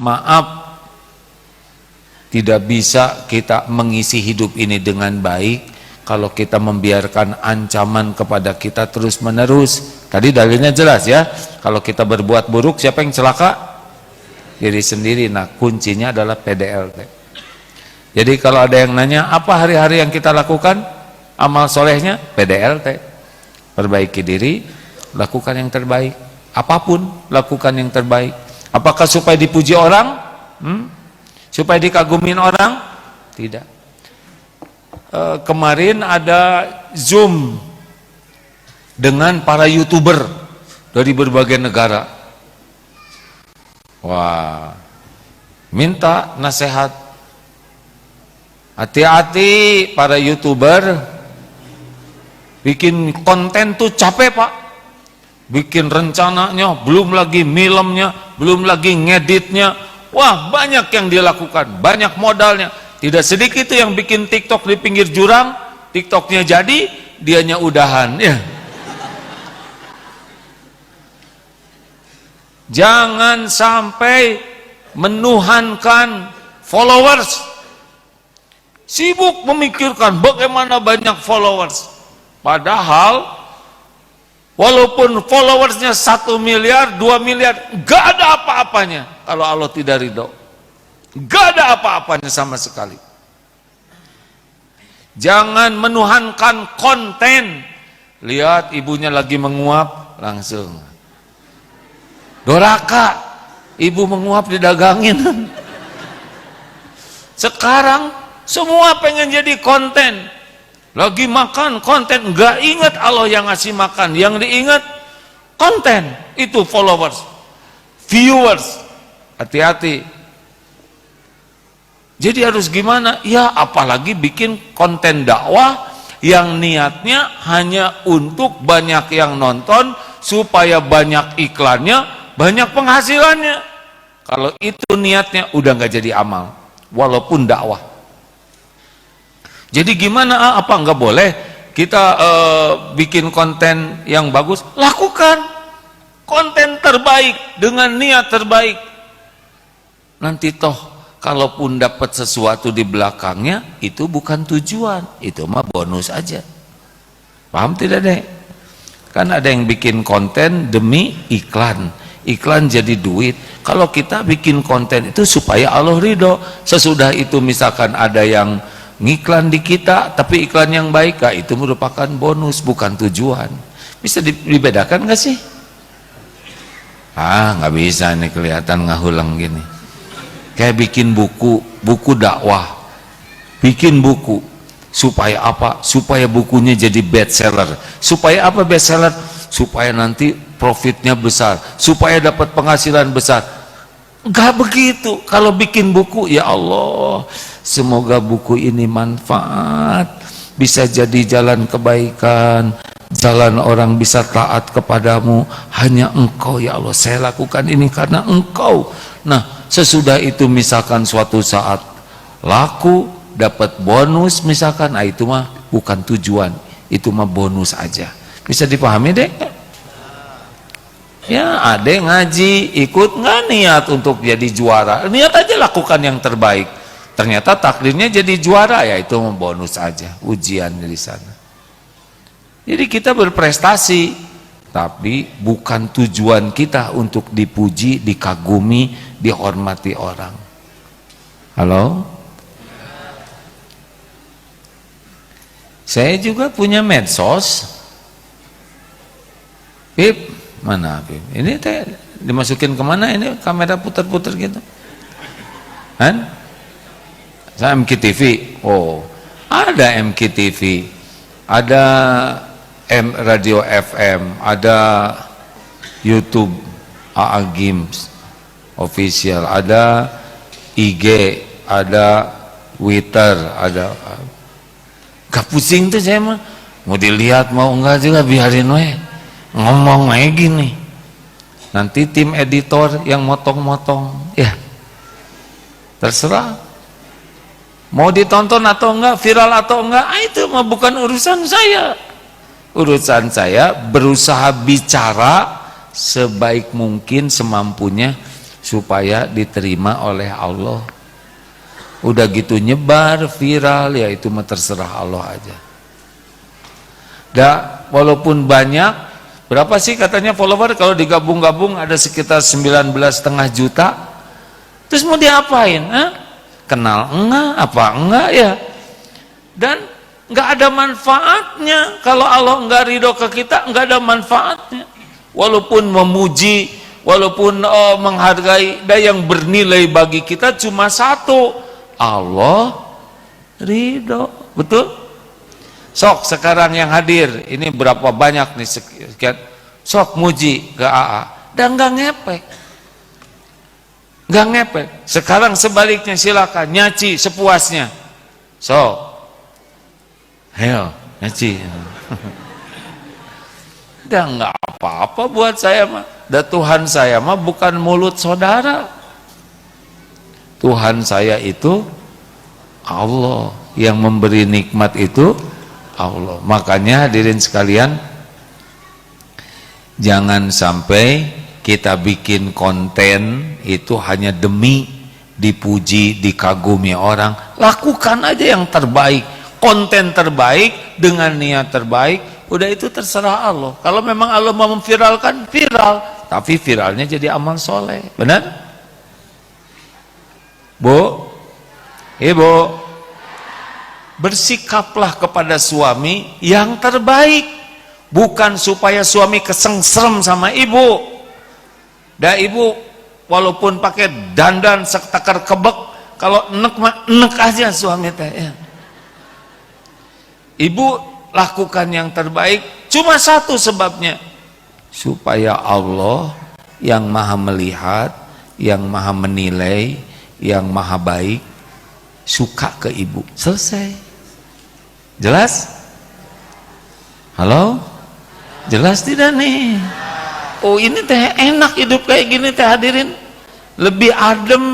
maaf, tidak bisa kita mengisi hidup ini dengan baik kalau kita membiarkan ancaman kepada kita terus menerus. Tadi dalilnya jelas ya, kalau kita berbuat buruk siapa yang celaka? Diri sendiri. Nah kuncinya adalah PDLT. Jadi kalau ada yang nanya apa hari-hari yang kita lakukan, amal solehnya PDLT, perbaiki diri, lakukan yang terbaik, apapun lakukan yang terbaik. Apakah supaya dipuji orang? Supaya dikagumin orang? Tidak. Kemarin ada Zoom dengan para YouTuber dari berbagai negara. Wah, minta nasihat. Hati-hati para YouTuber, bikin konten tuh capek Pak. Bikin rencananya, belum lagi filmnya, belum lagi ngeditnya. Wah, banyak yang dia lakukan, banyak modalnya. Tidak sedikit itu yang bikin TikTok di pinggir jurang, TikToknya jadi, dianya udahan. Ya. Jangan sampai menuhankan followers. Sibuk memikirkan bagaimana banyak followers. Padahal walaupun followersnya 1 miliar, 2 miliar, gak ada apa-apanya kalau Allah tidak ridho. Gak ada apa-apanya sama sekali. Jangan menuhankan konten. Lihat ibunya lagi menguap, langsung doraka, ibu menguap didagangin. Sekarang semua pengen jadi konten. Lagi makan konten, nggak ingat Allah yang ngasih makan, yang diingat konten, itu followers, viewers. Hati-hati. Jadi harus gimana? Ya apalagi bikin konten dakwah yang niatnya hanya untuk banyak yang nonton, supaya banyak iklannya, banyak penghasilannya. Kalau itu niatnya udah nggak jadi amal, walaupun dakwah. Jadi gimana? Apa nggak boleh kita bikin konten yang bagus? Lakukan konten terbaik dengan niat terbaik. Nanti toh kalaupun dapat sesuatu di belakangnya, itu bukan tujuan, itu mah bonus aja. Paham tidak deh? Kan ada yang bikin konten demi iklan, iklan jadi duit. Kalau kita bikin konten itu supaya Allah ridho. Sesudah itu misalkan ada yang ngiklan di kita, tapi iklan yang baik, itu merupakan bonus, bukan tujuan. Bisa dibedakan nggak sih? Nggak bisa nih, kelihatan ngahulang gini. Kayak bikin buku dakwah, bikin buku supaya apa? Supaya bukunya jadi bestseller. Supaya apa bestseller? Supaya nanti profitnya besar, supaya dapat penghasilan besar. Nggak begitu. Kalau bikin buku, ya Allah, semoga buku ini manfaat, bisa jadi jalan kebaikan, jalan orang bisa taat kepadamu. Hanya Engkau ya Allah, saya lakukan ini karena Engkau. Nah sesudah itu misalkan suatu saat laku, dapat bonus misalkan, itu mah bukan tujuan, itu mah bonus aja. Bisa dipahami deh? Ya ada yang ngaji, ikut nggak niat untuk jadi juara, niat aja lakukan yang terbaik. Ternyata takdirnya jadi juara, ya itu bonus aja, ujian dari sana. Jadi kita berprestasi, tapi bukan tujuan kita untuk dipuji, dikagumi, dihormati orang. Halo? Saya juga punya medsos. Pip, mana Pip? Ini teh dimasukin kemana ini, kamera putar-putar gitu? Kan? Saya MKTV. Oh, ada MKTV, ada Radio FM, ada YouTube AA Games official, ada IG, ada Twitter, ada. Gak pusing tuh saya mah, mau dilihat mau enggak juga biarin we, ngomong kayak gini. Nanti tim editor yang motong-motong, ya terserah. Mau ditonton atau enggak, viral atau enggak, itu mah bukan urusan saya. Urusan saya berusaha bicara sebaik mungkin, semampunya, supaya diterima oleh Allah. Udah gitu nyebar viral, ya itu mah terserah Allah aja. Walaupun banyak, berapa sih katanya follower kalau digabung-gabung ada sekitar 19,5 juta. Terus mau diapain? Kenal enggak? Apa enggak ya? Dan enggak ada manfaatnya. Kalau Allah enggak ridho ke kita, enggak ada manfaatnya. Walaupun memuji, walaupun menghargai, dan yang bernilai bagi kita cuma satu, Allah ridho. Betul? Sok sekarang yang hadir ini berapa banyak nih sekian, sok muji ke AA dan nggak ngepek. Sekarang sebaliknya, silakan nyaci sepuasnya. Sok hell nyaci. Dan nggak apa-apa buat saya mah. Dan Tuhan saya mah bukan mulut saudara. Tuhan saya itu Allah, yang memberi nikmat itu Allah. Makanya hadirin sekalian, jangan sampai kita bikin konten itu hanya demi dipuji, dikagumi orang. Lakukan aja yang terbaik, konten terbaik dengan niat terbaik. Udah itu terserah Allah. Kalau memang Allah mau memviralkan, viral, tapi viralnya jadi amal soleh. Benar? Bu, Ibu, bersikaplah kepada suami yang terbaik, bukan supaya suami kesengsrem sama ibu. Dan ibu walaupun pakai dandan setakar kebek, kalau enek mah enek aja suami teh ya. Ibu lakukan yang terbaik, cuma satu sebabnya, supaya Allah yang maha melihat, yang maha menilai, yang maha baik suka ke ibu. Selesai. Jelas? Halo? Jelas tidak nih? Oh, ini teh enak hidup kayak gini teh hadirin. Lebih adem.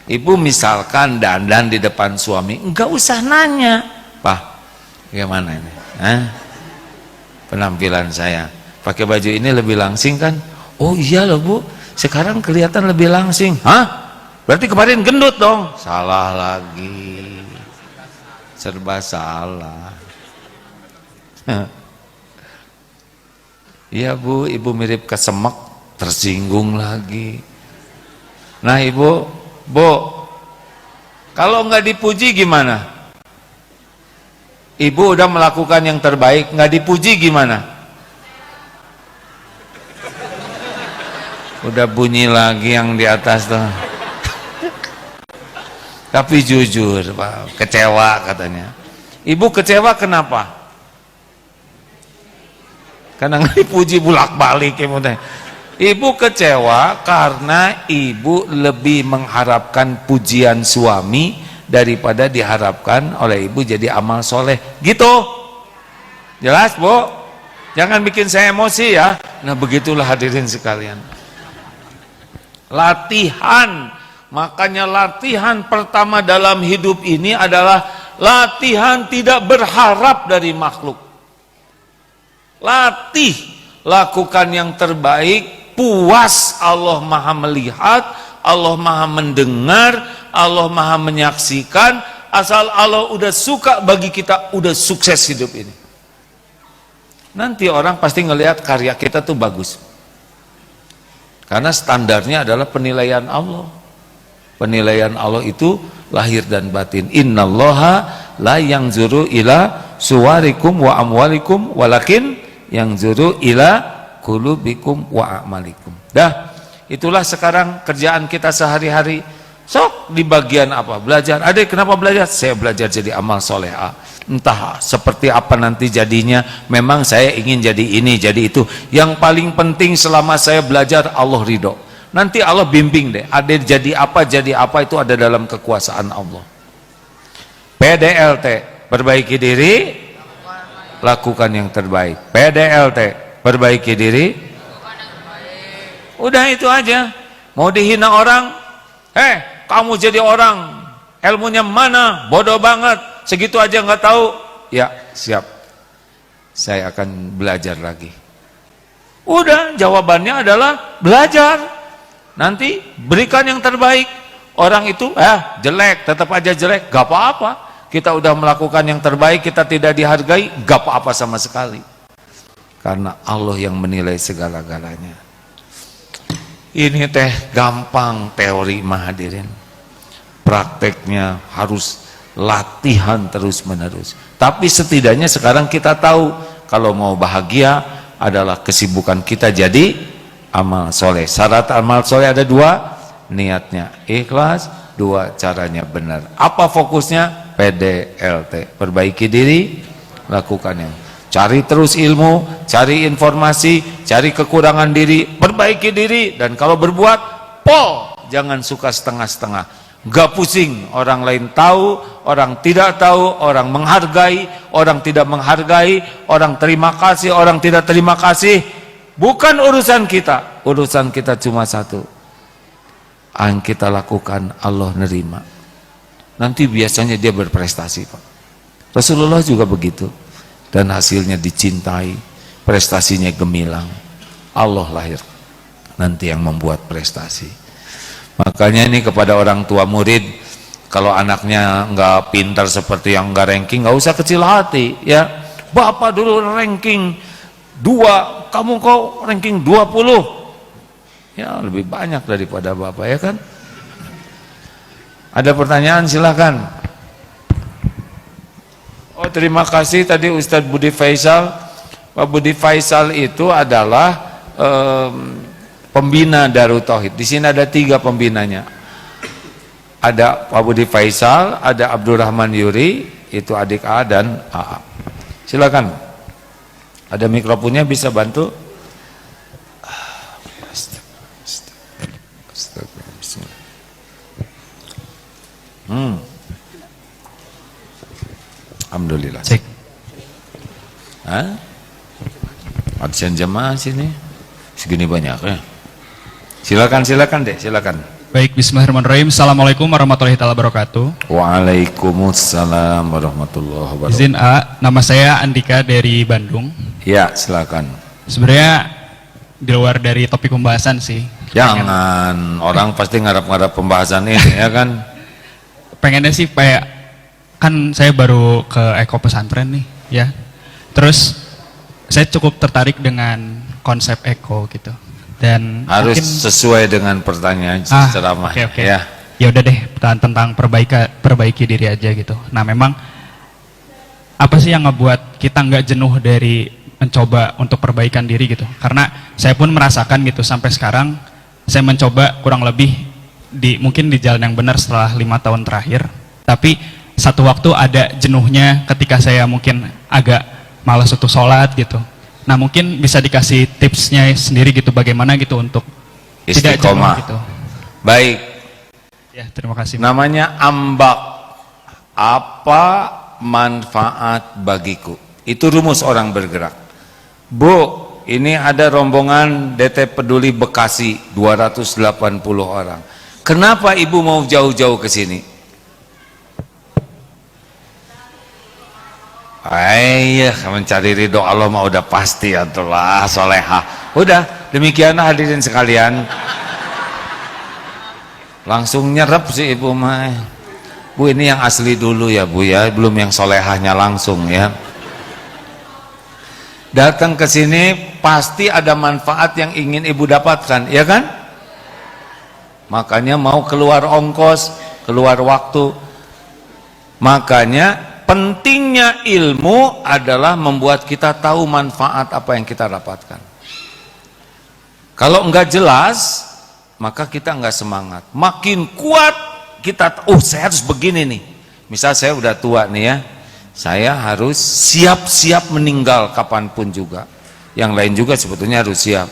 Ibu misalkan dandan di depan suami, enggak usah nanya, "Pak, bagaimana ini? Penampilan saya pakai baju ini lebih langsing kan?" "Oh iya loh Bu, sekarang kelihatan lebih langsing." "Hah? Berarti kemarin gendut dong." Salah lagi. Serba salah. Iya Bu, ibu mirip kesemek, tersinggung lagi. Nah ibu, Bu, kalau nggak dipuji gimana? Ibu udah melakukan yang terbaik, nggak dipuji gimana? Udah bunyi lagi yang di atas tuh. Tapi jujur Pak, kecewa katanya. Ibu kecewa kenapa? Karena nggak dipuji bolak-balik. Ibu kecewa karena ibu lebih mengharapkan pujian suami daripada diharapkan oleh ibu jadi amal soleh. Gitu? Jelas Bu? Jangan bikin saya emosi ya. Nah begitulah hadirin sekalian. Latihan. Makanya latihan pertama dalam hidup ini adalah latihan tidak berharap dari makhluk. Latih, lakukan yang terbaik, puas Allah maha melihat, Allah maha mendengar, Allah maha menyaksikan. Asal Allah udah suka bagi kita, udah sukses hidup ini. Nanti orang pasti ngelihat karya kita tuh bagus. Karena standarnya adalah penilaian Allah. Penilaian Allah itu lahir dan batin. Innallaha la yanzuru ila suwarikum wa amwalikum walakin yanzuru ila qulubikum wa a'malikum. Dah, itulah sekarang kerjaan kita sehari-hari. Sok di bagian apa? Belajar. Adik kenapa belajar? Saya belajar jadi amal soleh. Entah seperti apa nanti jadinya. Memang saya ingin jadi ini, jadi itu. Yang paling penting selama saya belajar, Allah ridho. Nanti Allah bimbing deh, ada jadi apa itu ada dalam kekuasaan Allah. PDLT, perbaiki diri, lakukan yang terbaik. PDLT, perbaiki diri, udah itu aja. Mau dihina orang, kamu jadi orang, ilmunya mana, bodoh banget, segitu aja nggak tahu. Ya siap, saya akan belajar lagi. Udah, jawabannya adalah belajar. nanti berikan yang terbaik. Orang itu jelek, tetap aja jelek, gak apa-apa. Kita udah melakukan yang terbaik, kita tidak dihargai, gak apa-apa sama sekali. Karena Allah yang menilai segala-galanya. Ini teh gampang teori mah hadirin. Prakteknya harus latihan terus-menerus. Tapi setidaknya sekarang kita tahu kalau mau bahagia adalah kesibukan kita jadi amal soleh. Syarat amal soleh ada 2, niatnya ikhlas, 2 caranya benar. Apa fokusnya? PDLT, perbaiki diri, lakukan yang. Cari terus ilmu, cari informasi, cari kekurangan diri, perbaiki diri, dan kalau berbuat, pol, jangan suka setengah-setengah. Gak pusing, orang lain tahu, orang tidak tahu, orang menghargai, orang tidak menghargai, orang terima kasih, orang tidak terima kasih. Bukan urusan kita, urusan kita cuma satu. Yang kita lakukan Allah nerima. Nanti biasanya dia berprestasi, Pak. Rasulullah juga begitu. Dan hasilnya dicintai, prestasinya gemilang. Allah lahir nanti yang membuat prestasi. Makanya ini kepada orang tua murid, kalau anaknya nggak pintar seperti yang nggak ranking, nggak usah kecil hati ya. Bapak dulu ranking 2, kamu kok ranking 20. Ya lebih banyak daripada bapak ya kan. Ada pertanyaan silahkan. Oh terima kasih tadi Ustadz Budi Faisal. Pak Budi Faisal itu adalah pembina Darut Tauhid. Di sini ada 3 pembinanya. Ada Pak Budi Faisal, ada Abdurrahman Yuri, itu adik A dan AA. Silakan. Ada mikrofonnya bisa bantu? Alhamdulillah. Cek. Absen jemaah sini segini banyak ya. Silakan deh, silakan. Baik, bismillahirrahmanirrahim. Assalamualaikum warahmatullahi wabarakatuh. Waalaikumsalam warahmatullahi wabarakatuh. Izin A, nama saya Andika dari Bandung. Ya, silakan. Sebenarnya di luar dari topik pembahasan sih. Jangan, orang pasti ngarap-ngarap pembahasan ini ya kan. Pengennya sih kayak kan saya baru ke Eko Pesantren nih ya. Terus saya cukup tertarik dengan konsep Eko gitu. Dan harus mungkin, sesuai dengan pertanyaan ceramah okay. ya. Ya udah deh, tentang perbaiki diri aja gitu. Nah, memang apa sih yang ngebuat kita nggak jenuh dari mencoba untuk perbaikan diri gitu? Karena saya pun merasakan gitu sampai sekarang saya mencoba kurang lebih mungkin di jalan yang benar setelah 5 tahun terakhir. Tapi satu waktu ada jenuhnya ketika saya mungkin agak malas untuk sholat gitu. Nah mungkin bisa dikasih tipsnya sendiri gitu bagaimana gitu untuk tidak jenuh gitu. Baik. Ya terima kasih. Namanya ambak. Apa manfaat bagiku? Itu rumus orang bergerak. Bu, ini ada rombongan DT Peduli Bekasi 280 orang. Kenapa ibu mau jauh-jauh ke sini? Iya, mencari ridho Allah mah udah pasti atulah solehah. Udah, demikianlah hadirin sekalian. Langsung nyerap sih ibu mah. Bu ini yang asli dulu ya bu ya, belum yang solehahnya langsung ya. Datang ke sini pasti ada manfaat yang ingin ibu dapatkan, ya kan? Makanya mau keluar ongkos, keluar waktu. Makanya pentingnya ilmu adalah membuat kita tahu manfaat apa yang kita dapatkan. Kalau enggak jelas, maka kita enggak semangat. Makin kuat kita, saya harus begini nih. Misal saya udah tua nih ya, saya harus siap-siap meninggal kapanpun juga. Yang lain juga sebetulnya harus siap.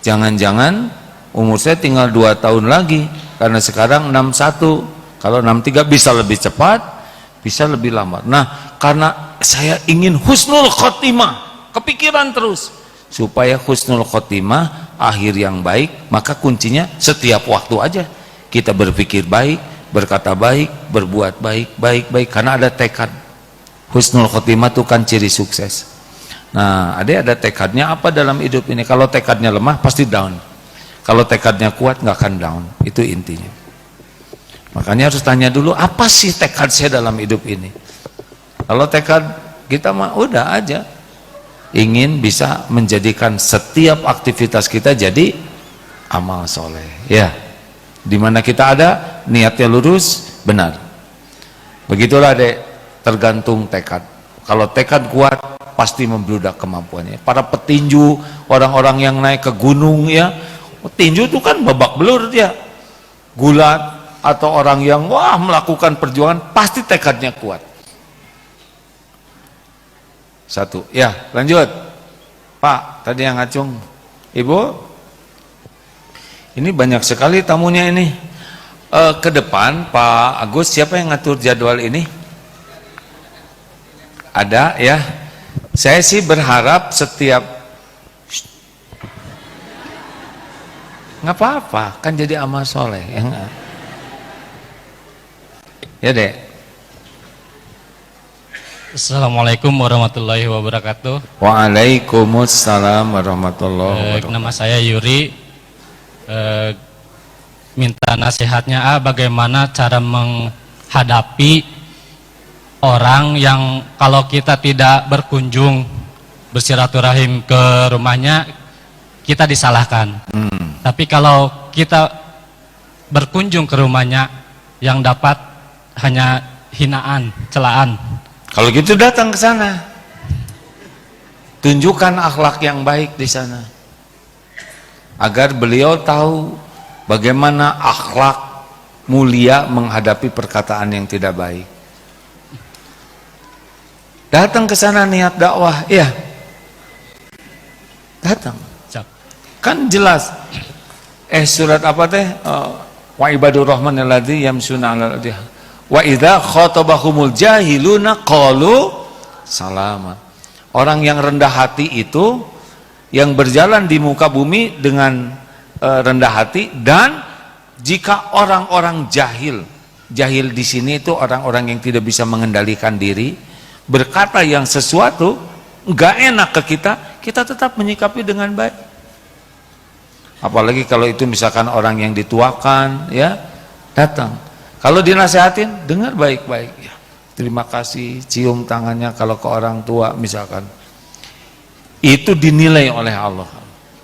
Jangan-jangan umur saya tinggal 2 tahun lagi, karena sekarang 61. Kalau 63 bisa lebih cepat, bisa lebih lama. Nah, karena saya ingin husnul khotimah, kepikiran terus supaya husnul khotimah, akhir yang baik, maka kuncinya setiap waktu aja kita berpikir baik, berkata baik, berbuat baik, baik, karena ada tekad. Husnul khotimah itu kan ciri sukses. Nah, ada tekadnya apa dalam hidup ini? Kalau tekadnya lemah pasti down. Kalau tekadnya kuat nggak akan down, itu intinya. Makanya harus tanya dulu, apa sih tekad saya dalam hidup ini? Kalau tekad kita mah udah aja, ingin bisa menjadikan setiap aktivitas kita jadi amal soleh. Ya, dimana kita ada, niatnya lurus, benar. Begitulah dek, tergantung tekad. Kalau tekad kuat, pasti membludak kemampuannya. Para petinju, orang-orang yang naik ke gunung ya, tinju itu kan babak belur dia, gulat, atau orang yang wah melakukan perjuangan, pasti tekadnya kuat. Satu, ya lanjut. Pak, tadi yang ngacung, Ibu, ini banyak sekali tamunya ini. Ke depan, Pak Agus, siapa yang ngatur jadwal ini? Ada ya. Saya sih berharap setiap nggak apa-apa, kan jadi amal soleh ya enggak? Ya dek. Assalamualaikum warahmatullahi wabarakatuh. Waalaikumsalam warahmatullahi wabarakatuh. Nama saya Yuri. Minta nasihatnya bagaimana cara menghadapi orang yang kalau kita tidak berkunjung bersilaturahim ke rumahnya kita disalahkan. Tapi kalau kita berkunjung ke rumahnya yang dapat hanya hinaan, celaan. Kalau gitu datang ke sana. Tunjukkan akhlak yang baik di sana. Agar beliau tahu bagaimana akhlak mulia menghadapi perkataan yang tidak baik. Datang ke sana niat dakwah, iya. Datang. Kan jelas. Surat apa teh? Wa ibadur rahman alladzi yamshuna 'alal ardi. Wa idza khatabahumul jahiluna qalu salama. Orang yang rendah hati itu yang berjalan di muka bumi dengan rendah hati, dan jika orang-orang jahil di sini itu orang-orang yang tidak bisa mengendalikan diri, berkata yang sesuatu enggak enak ke kita tetap menyikapi dengan baik. Apalagi kalau itu misalkan orang yang dituakan ya, datang. Kalau dinasehatin, dengar baik-baik ya. Terima kasih, cium tangannya kalau ke orang tua misalkan. Itu dinilai oleh Allah.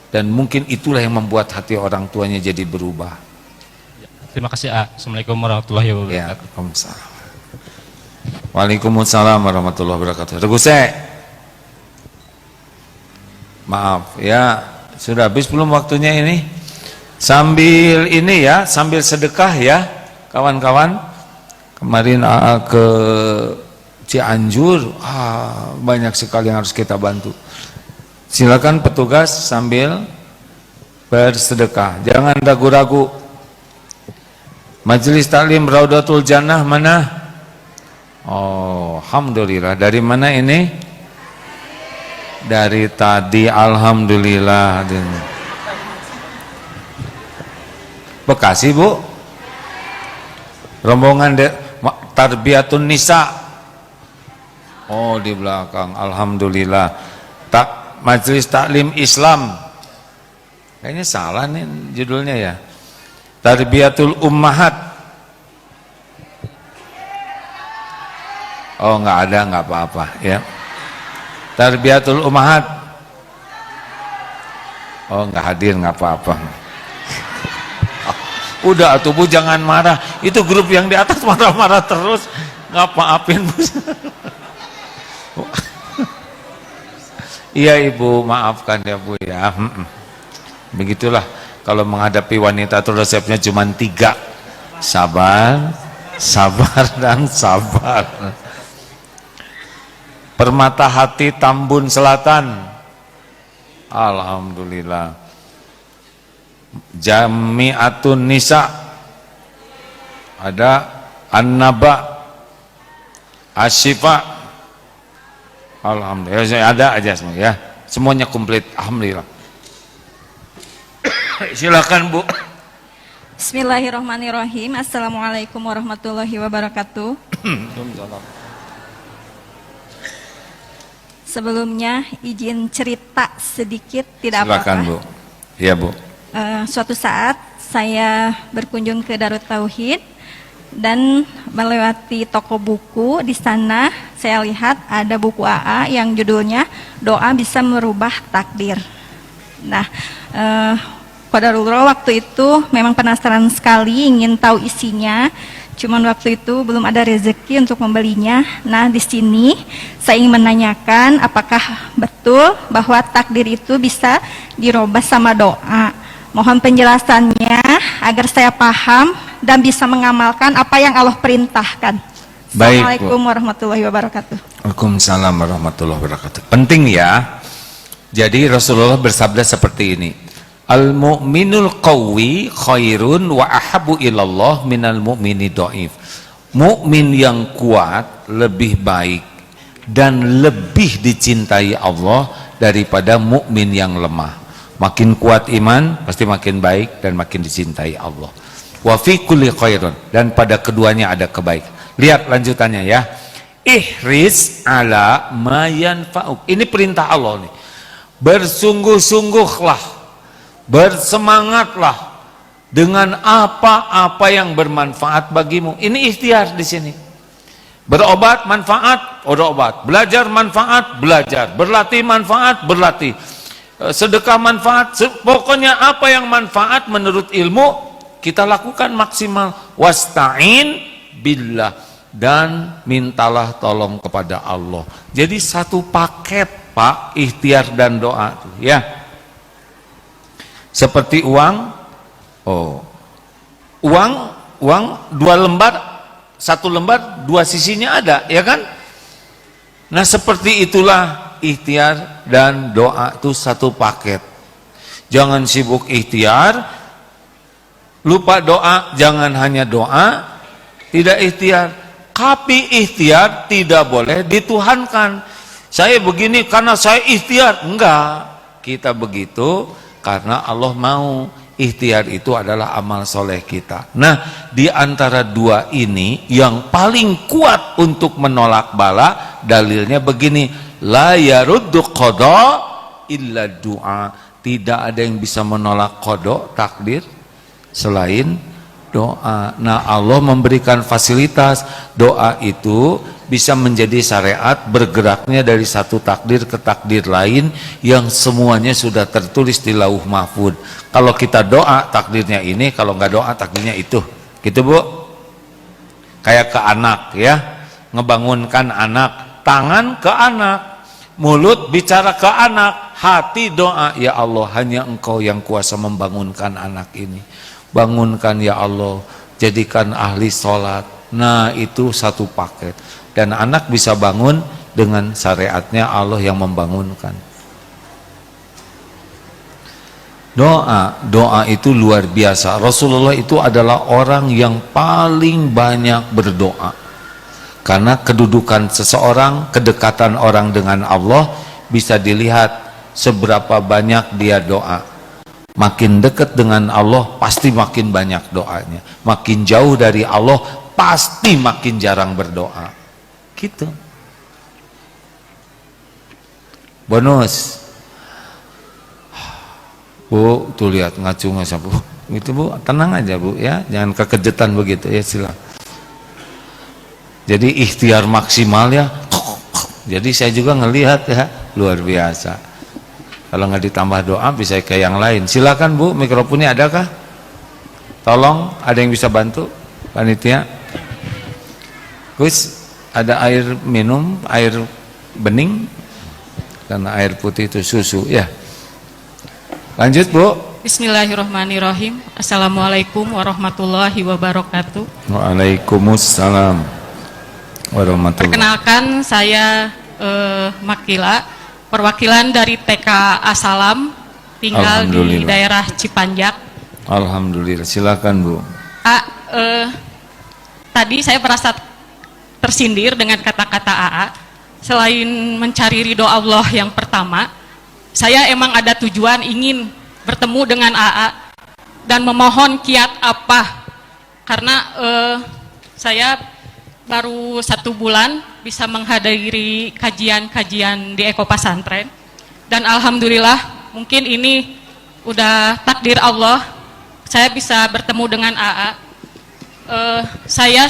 Dan mungkin itulah yang membuat hati orang tuanya jadi berubah. Terima kasih. Assalamualaikum warahmatullahi wabarakatuh. Ya, Waalaikumsalam. Waalaikumsalam warahmatullahi wabarakatuh. Reguse. Maaf ya. Sudah habis belum waktunya ini? Sambil ini ya, sambil sedekah ya, kawan-kawan. Kemarin ke Cianjur, banyak sekali yang harus kita bantu. Silakan petugas sambil bersedekah. Jangan ragu-ragu. Majelis Taklim Raudatul Jannah mana? Oh, alhamdulillah. Dari mana ini? Dari tadi, alhamdulillah. Bekasi Bu, rombongan Tarbiyatun Nisa. Oh di belakang, alhamdulillah. Majelis Taklim Islam, kayaknya salah nih judulnya ya. Tarbiyatul Ummahat. Oh nggak ada, nggak apa-apa ya. Tarbiyatul Ummahat. Oh nggak hadir, nggak apa-apa. Udah atuh Bu, jangan marah. Itu grup yang di atas marah-marah terus. Nggak maafin Bu. Iya Ibu, maafkan ya Bu ya. Begitulah kalau menghadapi wanita itu resepnya cuma 3. Sabar, sabar dan sabar. Permata Hati Tambun Selatan, alhamdulillah. Jami'atun Nisa, ada An-Naba, Asyifa, alhamdulillah. Ada aja semua ya, semuanya komplit, alhamdulillah. Silakan Bu. Bismillahirrahmanirrahim. Assalamualaikum warahmatullahi wabarakatuh. Sebelumnya izin cerita sedikit, tidak apa-apa. Silakan Bu. Iya Bu. Suatu saat saya berkunjung ke Darut Tauhid dan melewati toko buku. Di sana saya lihat ada buku AA yang judulnya Doa Bisa Merubah Takdir. Nah, qadarullah waktu itu memang penasaran sekali ingin tahu isinya. Cuman waktu itu belum ada rezeki untuk membelinya. Nah, di sini saya ingin menanyakan apakah betul bahwa takdir itu bisa dirubah sama doa. Mohon penjelasannya agar saya paham dan bisa mengamalkan apa yang Allah perintahkan. Baik, Assalamualaikum warahmatullahi wabarakatuh. Waalaikumsalam warahmatullahi wabarakatuh. Penting ya. Jadi Rasulullah bersabda seperti ini. Al-mu'minul qawi khairun wa ahabu ilallah minal mu'mini dhaif. Mukmin yang kuat lebih baik dan lebih dicintai Allah daripada mukmin yang lemah. Makin kuat iman pasti makin baik dan makin dicintai Allah. Wa fi kulli khairun, dan pada keduanya ada kebaikan. Lihat lanjutannya ya. Ihris ala ma yanfa'uk. Ini perintah Allah nih. Bersungguh-sungguhlah, bersemangatlah dengan apa-apa yang bermanfaat bagimu. Ini ikhtiar di sini. Berobat manfaat, obat. Belajar manfaat, belajar. Berlatih manfaat, berlatih. Sedekah manfaat, pokoknya apa yang manfaat menurut ilmu kita lakukan maksimal. Wasta'in billah, dan mintalah tolong kepada Allah. Jadi satu paket Pak, ikhtiar dan doa ya. Seperti uang, uang 2 lembar, 1 lembar 2 sisinya ada, ya kan? Nah seperti itulah ikhtiar dan doa itu satu paket. Jangan sibuk ikhtiar, lupa doa. Jangan hanya doa, tidak ikhtiar. Tapi ikhtiar tidak boleh dituhankan. Saya begini karena saya ikhtiar. Enggak, kita begitu karena Allah mau. Ikhtiar itu adalah amal soleh kita. Nah, di antara dua ini yang paling kuat untuk menolak bala, dalilnya begini, la yaruddu qada illa du'a. Tidak ada yang bisa menolak qada, takdir, selain doa. Nah, Allah memberikan fasilitas. Doa itu bisa menjadi syariat, bergeraknya dari satu takdir ke takdir lain yang semuanya sudah tertulis di lauh mahfud. Kalau kita doa takdirnya ini, kalau nggak doa takdirnya itu, gitu Bu. Kayak ke anak ya, ngebangunkan anak, tangan ke anak, mulut bicara ke anak, hati doa, ya Allah hanya Engkau yang kuasa membangunkan anak ini. Bangunkan ya Allah, jadikan ahli sholat. Nah itu satu paket. Dan anak bisa bangun dengan syariatnya Allah yang membangunkan. Doa itu luar biasa. Rasulullah itu adalah orang yang paling banyak berdoa. Karena kedudukan seseorang, kedekatan orang dengan Allah bisa dilihat seberapa banyak dia doa. Makin dekat dengan Allah pasti makin banyak doanya. Makin jauh dari Allah pasti makin jarang berdoa. Gitu. Bonus. Bu, tuh lihat ngacu-ngacu Bu. Gitu Bu, tenang aja Bu ya, jangan kekejutan begitu ya, silakan. Jadi ikhtiar maksimal ya. Jadi saya juga ngelihat ya, luar biasa. Kalau nggak ditambah doa bisa ke yang lain. Silakan Bu, mikrofonnya adakah? Tolong, ada yang bisa bantu panitia? Gus, ada air minum, air bening, karena air putih itu susu ya. Lanjut Bu. Bismillahirrahmanirrahim. Assalamualaikum warahmatullahi wabarakatuh. Waalaikumsalam warahmatullahi. Perkenalkan saya Makila, perwakilan dari TK Asalam, tinggal di daerah Cipanjak. Alhamdulillah, silakan Bu. Tadi saya merasa tersindir dengan kata-kata AA. Selain mencari ridho Allah yang pertama, saya emang ada tujuan ingin bertemu dengan AA dan memohon kiat apa, karena saya baru 1 bulan bisa menghadiri kajian-kajian di Eko Pasantren, dan alhamdulillah mungkin ini udah takdir Allah saya bisa bertemu dengan AA. Saya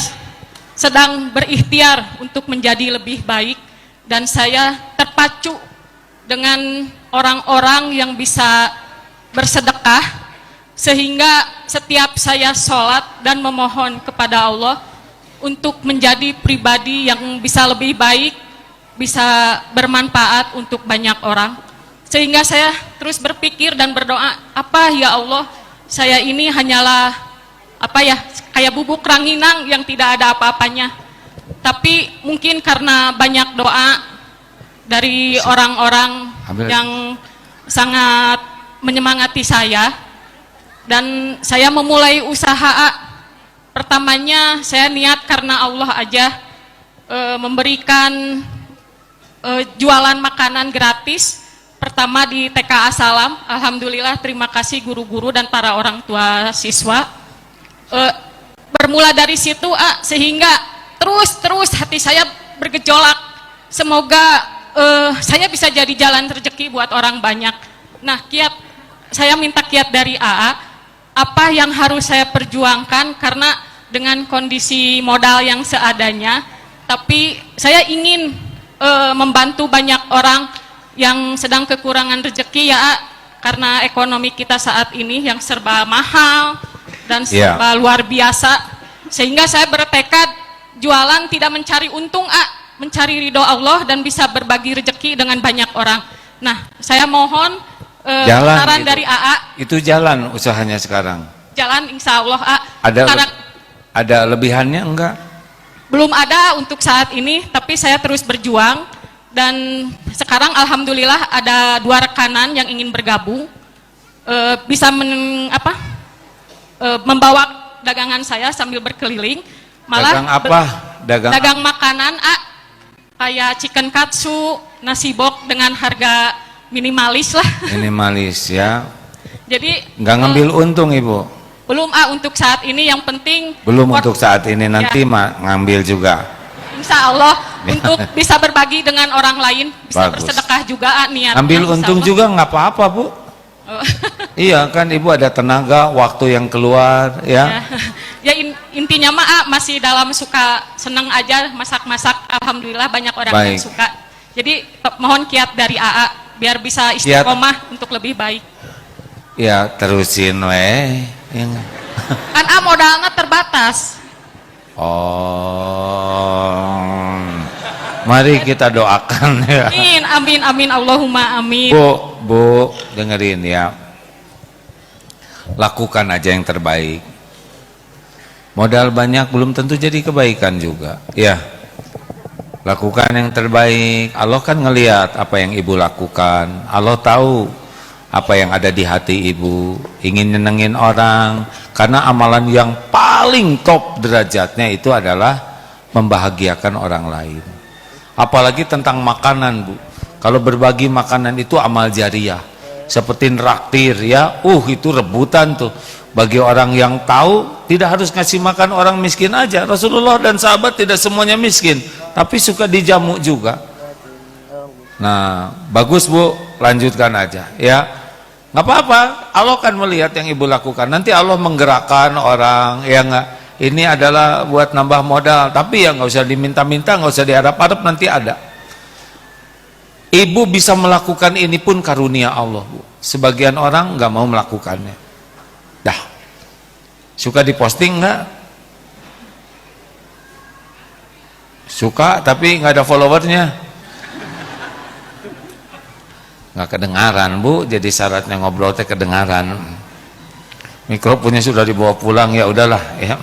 sedang berikhtiar untuk menjadi lebih baik dan saya terpacu dengan orang-orang yang bisa bersedekah sehingga setiap saya sholat dan memohon kepada Allah untuk menjadi pribadi yang bisa lebih baik, bisa bermanfaat untuk banyak orang. Sehingga saya terus berpikir dan berdoa, apa ya Allah, saya ini hanyalah kayak bubuk ranginang yang tidak ada apa-apanya. Tapi mungkin karena banyak doa dari orang-orang yang sangat menyemangati saya, dan saya memulai usaha. Pertamanya saya niat karena Allah aja, memberikan jualan makanan gratis. Pertama di TKA Salam, alhamdulillah terima kasih guru-guru dan para orang tua siswa. Bermula dari situ sehingga terus hati saya bergejolak. Semoga saya bisa jadi jalan rezeki buat orang banyak. Nah, saya minta kiat dari AA, apa yang harus saya perjuangkan karena dengan kondisi modal yang seadanya, tapi saya ingin membantu banyak orang yang sedang kekurangan rezeki ya, karena ekonomi kita saat ini yang serba mahal dan serba luar biasa, sehingga saya bertekad jualan tidak mencari untung, mencari ridho Allah dan bisa berbagi rezeki dengan banyak orang. Nah, saya mohon saran dari AA. Itu jalan usahanya sekarang. Jalan, insya Allah. Ada lebihannya enggak? Belum ada untuk saat ini, tapi saya terus berjuang. Dan sekarang alhamdulillah ada 2 rekanan yang ingin bergabung, bisa membawa dagangan saya sambil berkeliling. Malah dagang apa? Dagang makanan, kayak chicken katsu, nasi bok dengan harga minimalis lah. Minimalis ya. Jadi nggak ngambil untung Ibu? Belum untuk saat ini, yang penting belum untuk saat ini, nanti ngambil juga. Insya Allah untuk bisa berbagi dengan orang lain, bisa bersedekah juga niatnya. Ambil untung juga nggak apa-apa Bu. Iya kan Ibu ada tenaga, waktu yang keluar ya. Intinya masih dalam suka seneng aja masak-masak. Alhamdulillah banyak orang yang suka. Jadi mohon kiat dari AA biar bisa istiqomah untuk lebih baik. Ya terusin weh. Kan modalnya terbatas. Mari kita doakan ya. Amin, amin, Allahumma amin. Bu, dengerin ya. Lakukan aja yang terbaik. Modal banyak belum tentu jadi kebaikan juga. Ya. Lakukan yang terbaik. Allah kan ngelihat apa yang Ibu lakukan. Allah tahu apa yang ada di hati Ibu. Ingin nyenengin orang. Karena amalan yang paling top derajatnya itu adalah membahagiakan orang lain. Apalagi tentang makanan Bu, kalau berbagi makanan itu amal jariah, seperti nraktir ya, itu rebutan tuh. Bagi orang yang tahu, tidak harus ngasih makan orang miskin aja. Rasulullah dan sahabat tidak semuanya miskin, tapi suka dijamu juga. Nah bagus Bu, lanjutkan aja ya. Nggak apa-apa, Allah kan melihat yang Ibu lakukan. Nanti Allah menggerakkan orang, ya nggak? Ini adalah buat nambah modal, tapi ya nggak usah diminta-minta, nggak usah diharap-harap, nanti ada. Ibu bisa melakukan ini pun karunia Allah Bu. Sebagian orang nggak mau melakukannya. Dah, suka diposting nggak? Suka, tapi nggak ada followernya. Nggak kedengaran Bu, jadi syaratnya ngobrol teh kedengaran. Mikrofonnya sudah dibawa pulang, ya udahlah ya.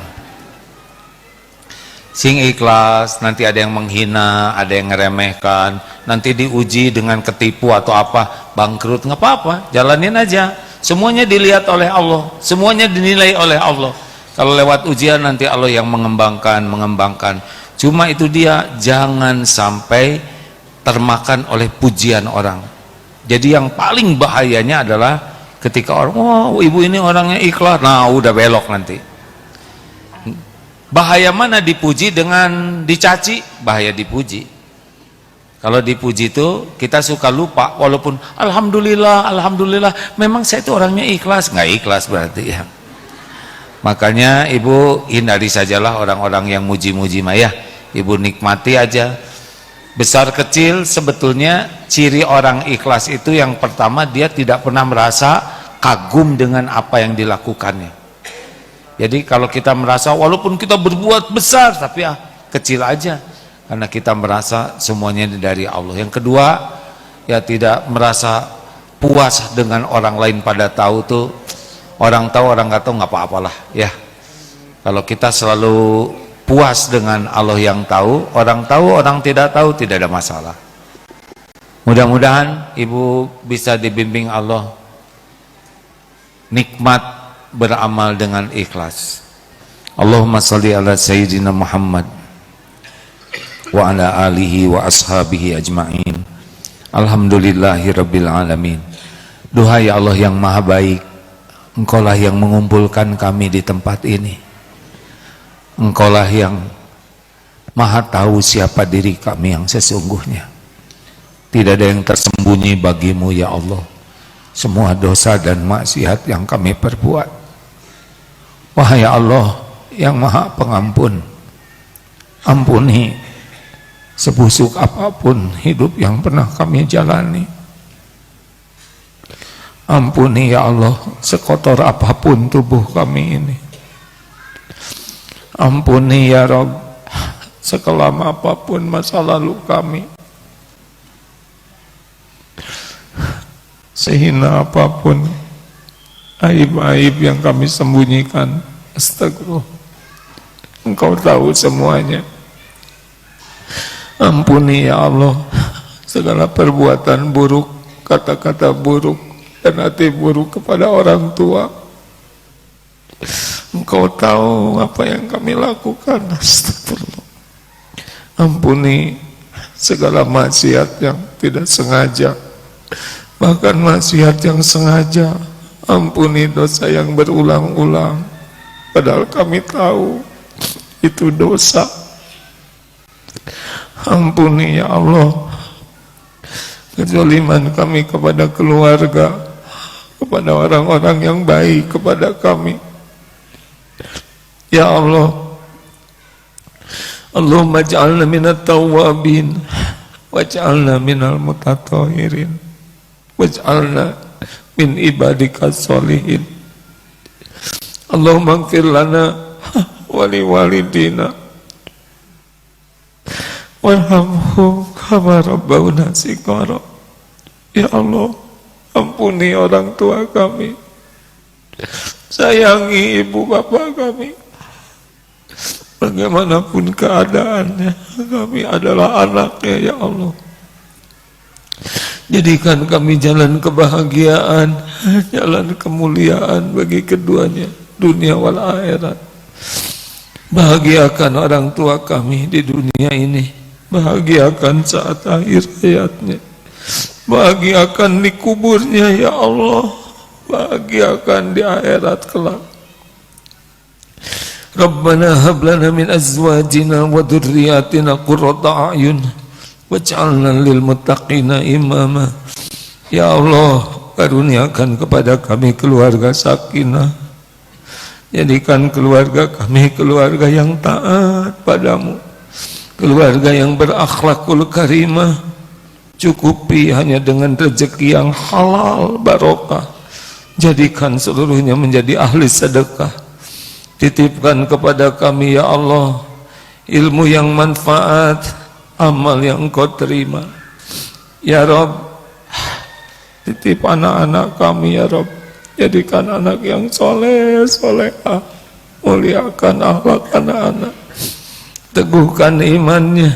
Sing ikhlas, nanti ada yang menghina, ada yang ngeremehkan, nanti diuji dengan ketipu atau apa, bangkrut, nggak apa-apa, jalanin aja. Semuanya dilihat oleh Allah, semuanya dinilai oleh Allah. Kalau lewat ujian nanti Allah yang mengembangkan. Cuma itu dia, jangan sampai termakan oleh pujian orang. Jadi yang paling bahayanya adalah ketika orang, ibu ini orangnya ikhlas, nah udah belok nanti. Bahaya mana dipuji dengan dicaci? Bahaya dipuji. Kalau dipuji itu kita suka lupa, walaupun alhamdulillah, alhamdulillah. Memang saya itu orangnya ikhlas, nggak ikhlas berarti ya. Makanya ibu hindari sajalah orang-orang yang muji-muji Maya. Ibu nikmati aja. Besar kecil sebetulnya ciri orang ikhlas itu yang pertama dia tidak pernah merasa kagum dengan apa yang dilakukannya. Jadi kalau kita merasa walaupun kita berbuat besar tapi kecil aja, karena kita merasa semuanya dari Allah. Yang kedua, ya tidak merasa puas dengan orang lain pada tahu tuh, orang tahu orang nggak tahu nggak apa-apalah ya. Kalau kita selalu puas dengan Allah yang tahu orang tidak tahu, tidak ada masalah. Mudah-mudahan ibu bisa dibimbing Allah nikmat beramal dengan ikhlas. Allahumma sholli ala sayyidina Muhammad wa ala alihi wa ashabihi ajma'in. Alhamdulillahi rabbil alamin. Duhai Allah yang maha baik, Engkaulah yang mengumpulkan kami di tempat ini. Engkaulah yang maha tahu siapa diri kami yang sesungguhnya. Tidak ada yang tersembunyi bagimu ya Allah. Semua dosa dan maksiat yang kami perbuat. Wahai Allah yang maha pengampun, ampuni sebusuk apapun hidup yang pernah kami jalani. Ampuni ya Allah sekotor apapun tubuh kami ini. Ampuni ya Rabb sekelam apapun masa lalu kami, sehina apapun aib-aib yang kami sembunyikan. Astagfirullah, Engkau tahu semuanya. Ampuni ya Allah segala perbuatan buruk, kata-kata buruk dan hati buruk kepada orang tua. Engkau tahu apa yang kami lakukan. Astagfirullah. Ampuni segala maksiat yang tidak sengaja, bahkan maksiat yang sengaja. Ampuni dosa yang berulang-ulang, padahal kami tahu itu dosa. Ampuni ya Allah kezaliman kami kepada keluarga, kepada orang-orang yang baik kepada kami. Ya Allah, Allahumma ja'alna minat tawabin waj'alna minal mutatahhirin waj'alna min ibadika sholihin. Allahumma ighfir lana wali walidina warhamhum kama rabbawna shighara. Ya Allah, ampuni orang tua kami, sayangi ibu bapak kami. Bagaimanapun keadaannya, kami adalah anaknya ya Allah. Jadikan kami jalan kebahagiaan, jalan kemuliaan bagi keduanya, dunia wal akhirat. Bahagiakan orang tua kami di dunia ini, bahagiakan saat akhir hayatnya, bahagiakan di kuburnya ya Allah, bahagiakan di akhirat kelak. Rabbana hab lana min azwajina wa dhurriyyatina qurrata a'yun waj'alna lil muttaqina imama. Ya Allah, karuniakan kepada kami keluarga sakinah. Jadikan keluarga kami keluarga yang taat padamu, keluarga yang berakhlakul karimah. Cukupi hanya dengan rezeki yang halal barokah. Jadikan seluruhnya menjadi ahli sedekah. Titipkan kepada kami ya Allah ilmu yang manfaat, amal yang Engkau terima. Ya Rabb, titip anak-anak kami ya Rabb, jadikan anak yang soleh, solehah, muliakan akhlak anak-anak, teguhkan imannya,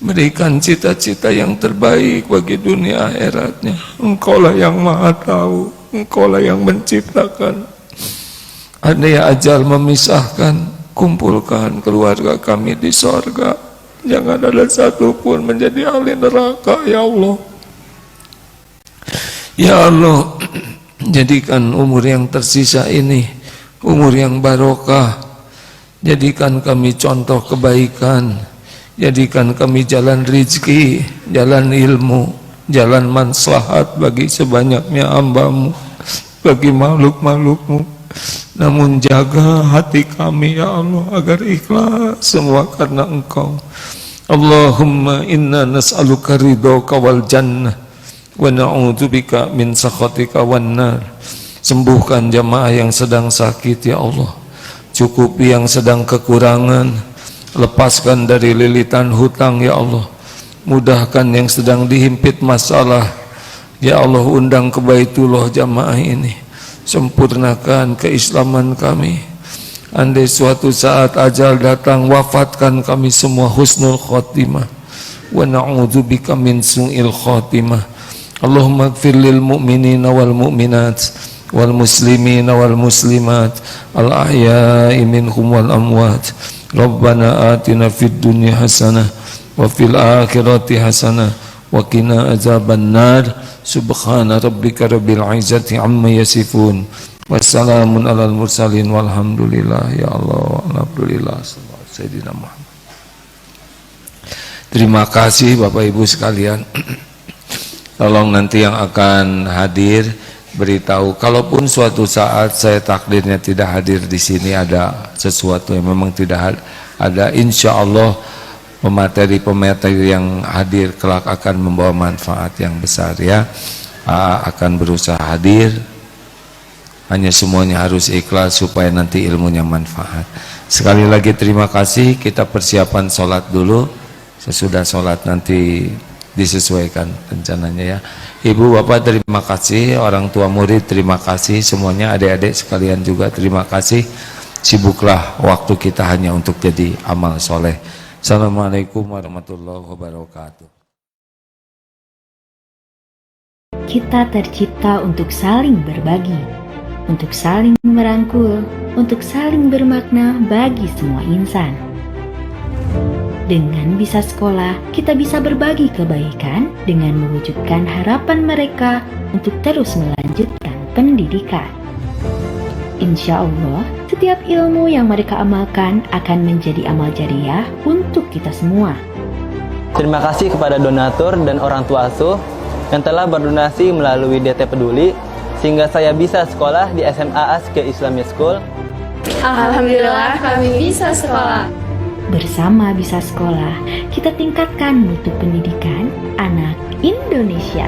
berikan cita-cita yang terbaik bagi dunia akhiratnya. Engkaulah yang maha tahu, Engkaulah yang menciptakan. Ada yang ajal memisahkan, kumpulkan keluarga kami di sorga. Jangan ada satu pun menjadi ahli neraka ya Allah. Ya Allah, jadikan umur yang tersisa ini umur yang barokah. Jadikan kami contoh kebaikan. Jadikan kami jalan rizki, jalan ilmu, jalan manslahat bagi sebanyaknya hamba-Mu, bagi makhluk-makhluk-Mu. Namun jaga hati kami ya Allah agar ikhlas semua karena Engkau. Allahumma inna nas'aluka ridhaka wal jannah wa na'udzubika min sakhatika wan nar. Sembuhkan jamaah yang sedang sakit ya Allah, cukupi yang sedang kekurangan, lepaskan dari lilitan hutang ya Allah, mudahkan yang sedang dihimpit masalah ya Allah. Undang ke Baitullah jamaah ini, sempurnakan keislaman kami. Andai suatu saat ajal datang, wafatkan kami semua husnul khotimah wa na'udzubika min su'il khotimah. Allahumma ighfir lil mu'minina wal mu'minat wal muslimina wal muslimat al ahya'i minhum wal amwat. Rabbana atina fid dunya hasanah wa fil akhirati hasanah wa qina azaban nar. Subhana rabbika rabbil izzati amma yasifun. Wassalamun alal mursalin walhamdulillah ya Allah. Alhamdulillah Sayyidina Muhammad. Terima kasih Bapak Ibu sekalian. Tolong nanti yang akan hadir beritahu, kalaupun suatu saat saya takdirnya tidak hadir di sini, ada sesuatu yang memang tidak ada, insya Allah pemateri-pemateri yang hadir kelak akan membawa manfaat yang besar ya. Akan berusaha hadir, hanya semuanya harus ikhlas supaya nanti ilmunya manfaat. Sekali lagi terima kasih. Kita persiapan sholat dulu, sesudah sholat nanti disesuaikan rencananya ya. Ibu bapak terima kasih, orang tua murid terima kasih, semuanya adik-adik sekalian juga terima kasih. Sibuklah waktu kita hanya untuk jadi amal soleh. Assalamualaikum warahmatullahi wabarakatuh. Kita tercipta untuk saling berbagi, untuk saling merangkul, untuk saling bermakna bagi semua insan. Dengan bisa sekolah, kita bisa berbagi kebaikan dengan mewujudkan harapan mereka untuk terus melanjutkan pendidikan. Insya Allah, setiap ilmu yang mereka amalkan akan menjadi amal jariah untuk kita semua. Terima kasih kepada donatur dan orang tua asuh yang telah berdonasi melalui DT Peduli, sehingga saya bisa sekolah di SMA Aske Islamic School. Alhamdulillah kami bisa sekolah. Bersama Bisa Sekolah, kita tingkatkan mutu pendidikan anak Indonesia.